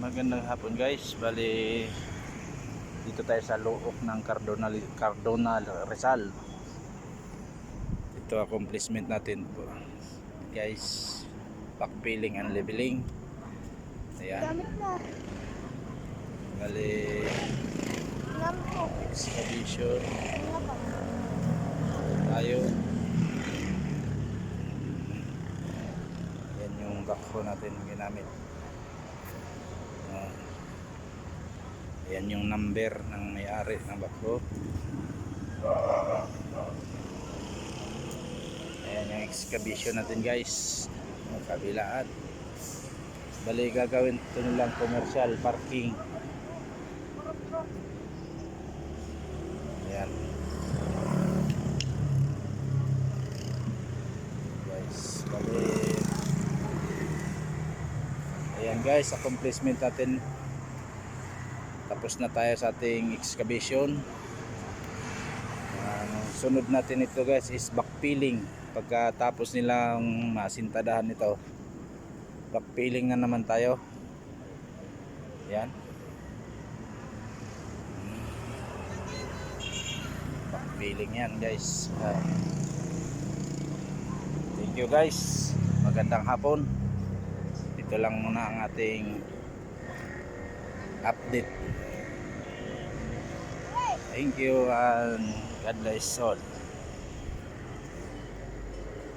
Magandang hapon guys. Bali dito tayo sa loob ng Cardonal Rizal. Ito accomplishment natin po. Guys, backfilling and leveling. Ayan. Bali excavation tayo. Yan yung backhoe natin ginamit. Ayan yung number ng may-ari ng backhoe. Ayan yung excavation natin guys. Kabilaan. Bali gagawin ito nilang commercial parking. Ayan. Guys, bali ayan guys, accomplishment natin. Tapos na tayo sa ating excavation. Sunod natin ito guys is backfilling. Pagkatapos nilang masintadahan ito, backfilling na naman tayo. Yan. Backfilling yan guys. Thank you guys. Magandang hapon. Ito lang muna ang ating update. Thank you and God bless all.